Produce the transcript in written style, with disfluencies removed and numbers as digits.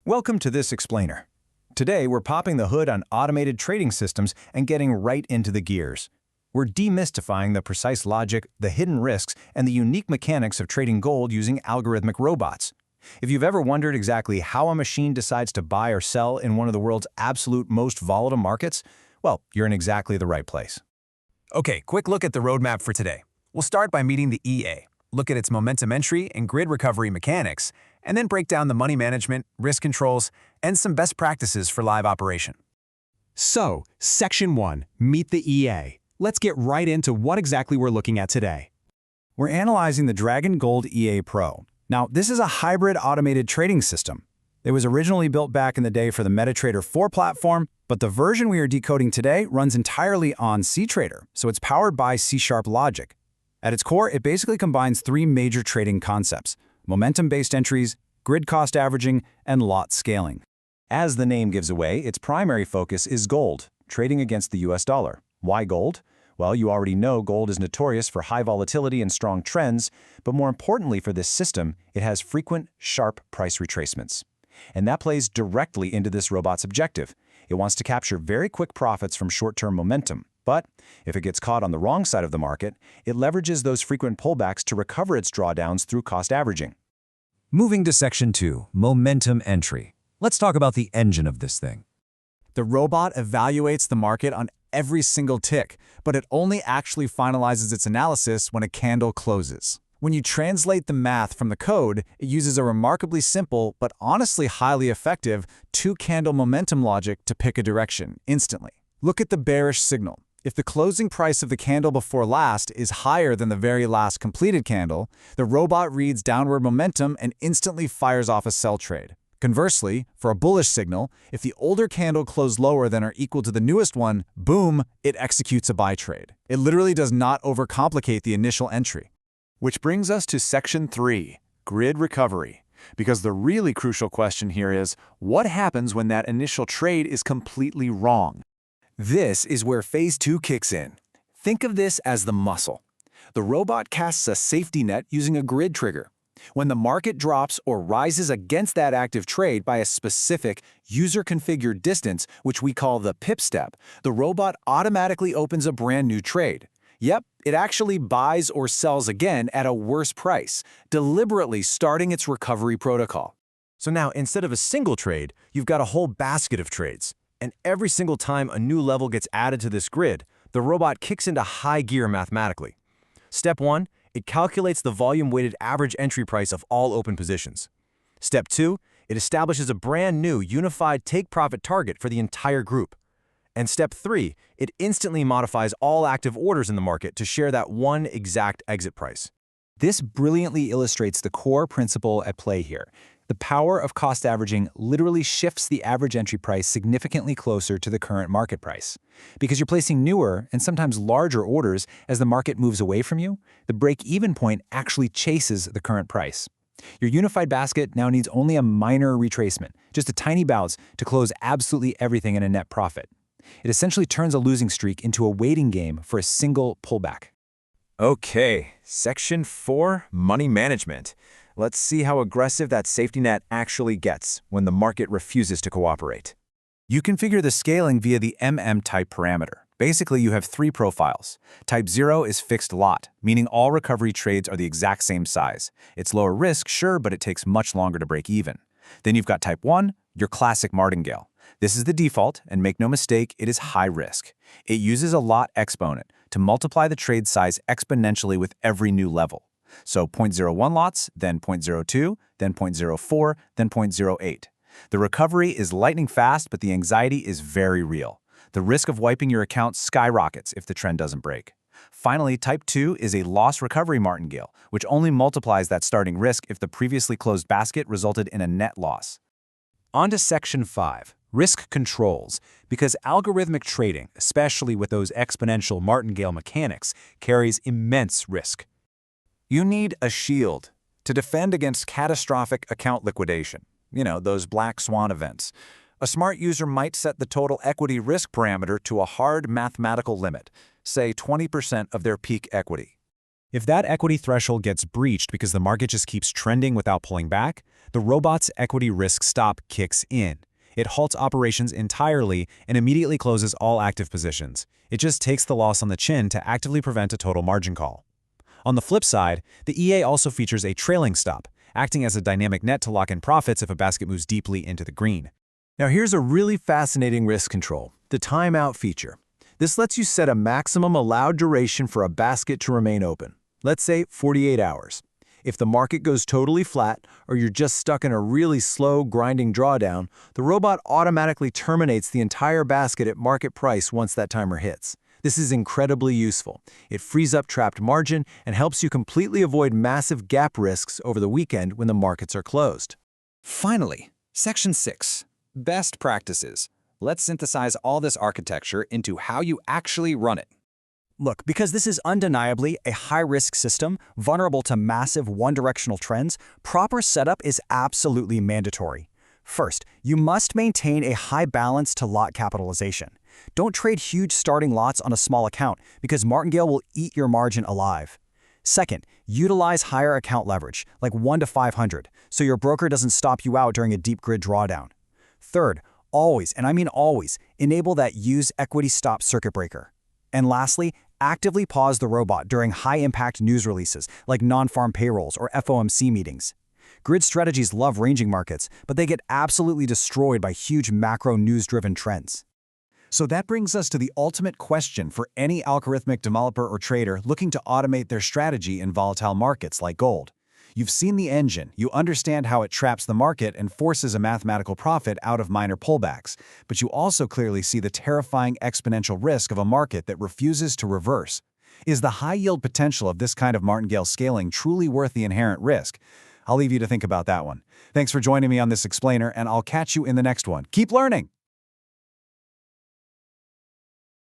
Welcome to this explainer. Today, we're popping the hood on automated trading systems and getting right into the gears. We're demystifying the precise logic, the hidden risks, and the unique mechanics of trading gold using algorithmic robots. If you've ever wondered exactly how a machine decides to buy or sell in one of the world's absolute most volatile markets, well, you're in exactly the right place. Okay, quick look at the roadmap for today. We'll start by meeting the EA, look at its momentum entry and grid recovery mechanics, and then break down the money management, risk controls, and some best practices for live operation. So, Section 1, Meet the EA. Let's get right into what exactly we're looking at today. We're analyzing the Dragon Gold EA Pro. Now, this is a hybrid automated trading system. It was originally built back in the day for the MetaTrader 4 platform, but the version we are decoding today runs entirely on cTrader, so it's powered by C# logic. At its core, it basically combines three major trading concepts: momentum-based entries, grid cost averaging, and lot scaling. As the name gives away, its primary focus is gold, trading against the US dollar. Why gold? Well, you already know gold is notorious for high volatility and strong trends, but more importantly for this system, it has frequent, sharp price retracements. And that plays directly into this robot's objective. It wants to capture very quick profits from short-term momentum. But if it gets caught on the wrong side of the market, it leverages those frequent pullbacks to recover its drawdowns through cost averaging. Moving to Section 2, Momentum Entry. Let's talk about the engine of this thing. The robot evaluates the market on every single tick, but it only actually finalizes its analysis when a candle closes. When you translate the math from the code, it uses a remarkably simple, but honestly highly effective, two-candle momentum logic to pick a direction instantly. Look at the bearish signal. If the closing price of the candle before last is higher than the very last completed candle, the robot reads downward momentum and instantly fires off a sell trade. Conversely, for a bullish signal, if the older candle closed lower than or equal to the newest one, boom, it executes a buy trade. It literally does not overcomplicate the initial entry. Which brings us to Section 3, Grid Recovery. Because the really crucial question here is, what happens when that initial trade is completely wrong? This is where Phase 2 kicks in. Think of this as the muscle. The robot casts a safety net using a grid trigger. When the market drops or rises against that active trade by a specific user-configured distance, which we call the pip step, the robot automatically opens a brand new trade. Yep, it actually buys or sells again at a worse price, deliberately starting its recovery protocol. So now, instead of a single trade, you've got a whole basket of trades. And every single time a new level gets added to this grid, the robot kicks into high gear mathematically. Step 1, it calculates the volume-weighted average entry price of all open positions. Step 2, it establishes a brand new unified take-profit target for the entire group. And Step 3, it instantly modifies all active orders in the market to share that one exact exit price. This brilliantly illustrates the core principle at play here. The power of cost averaging literally shifts the average entry price significantly closer to the current market price. Because you're placing newer and sometimes larger orders as the market moves away from you, the break-even point actually chases the current price. Your unified basket now needs only a minor retracement, just a tiny bounce to close absolutely everything in a net profit. It essentially turns a losing streak into a waiting game for a single pullback. Okay, Section 4, Money Management. Let's see how aggressive that safety net actually gets when the market refuses to cooperate. You configure the scaling via the type parameter. Basically, you have three profiles. Type 0 is fixed lot, meaning all recovery trades are the exact same size. It's lower risk, sure, but it takes much longer to break even. Then you've got Type 1, your classic Martingale. This is the default, and make no mistake, it is high risk. It uses a lot exponent to multiply the trade size exponentially with every new level. So 0.01 lots, then 0.02, then 0.04, then 0.08. The recovery is lightning fast, but the anxiety is very real. The risk of wiping your account skyrockets if the trend doesn't break. Finally, Type 2 is a loss recovery martingale, which only multiplies that starting risk if the previously closed basket resulted in a net loss. On to Section 5, Risk Controls, because algorithmic trading, especially with those exponential martingale mechanics, carries immense risk. You need a shield to defend against catastrophic account liquidation. You know, those black swan events. A smart user might set the total equity risk parameter to a hard mathematical limit, say 20% of their peak equity. If that equity threshold gets breached because the market just keeps trending without pulling back, the robot's equity risk stop kicks in. It halts operations entirely and immediately closes all active positions. It just takes the loss on the chin to actively prevent a total margin call. On the flip side, the EA also features a trailing stop, acting as a dynamic net to lock in profits if a basket moves deeply into the green. Now here's a really fascinating risk control, the timeout feature. This lets you set a maximum allowed duration for a basket to remain open. Let's say 48 hours. If the market goes totally flat, or you're just stuck in a really slow, grinding drawdown, the robot automatically terminates the entire basket at market price once that timer hits. This is incredibly useful. It frees up trapped margin and helps you completely avoid massive gap risks over the weekend when the markets are closed. Finally, Section 6, Best Practices. Let's synthesize all this architecture into how you actually run it. Look, because this is undeniably a high-risk system, vulnerable to massive one-directional trends, proper setup is absolutely mandatory. First, you must maintain a high balance to lot capitalization. Don't trade huge starting lots on a small account, because Martingale will eat your margin alive. Second, utilize higher account leverage, like 1 to 500, so your broker doesn't stop you out during a deep grid drawdown. Third, always, and I mean always, enable that use equity stop circuit breaker. And lastly, actively pause the robot during high-impact news releases like non-farm payrolls or FOMC meetings. Grid strategies love ranging markets, but they get absolutely destroyed by huge macro news-driven trends. So that brings us to the ultimate question for any algorithmic developer or trader looking to automate their strategy in volatile markets like gold. You've seen the engine, you understand how it traps the market and forces a mathematical profit out of minor pullbacks, but you also clearly see the terrifying exponential risk of a market that refuses to reverse. Is the high-yield potential of this kind of martingale scaling truly worth the inherent risk? I'll leave you to think about that one. Thanks for joining me on this explainer, and I'll catch you in the next one. Keep learning!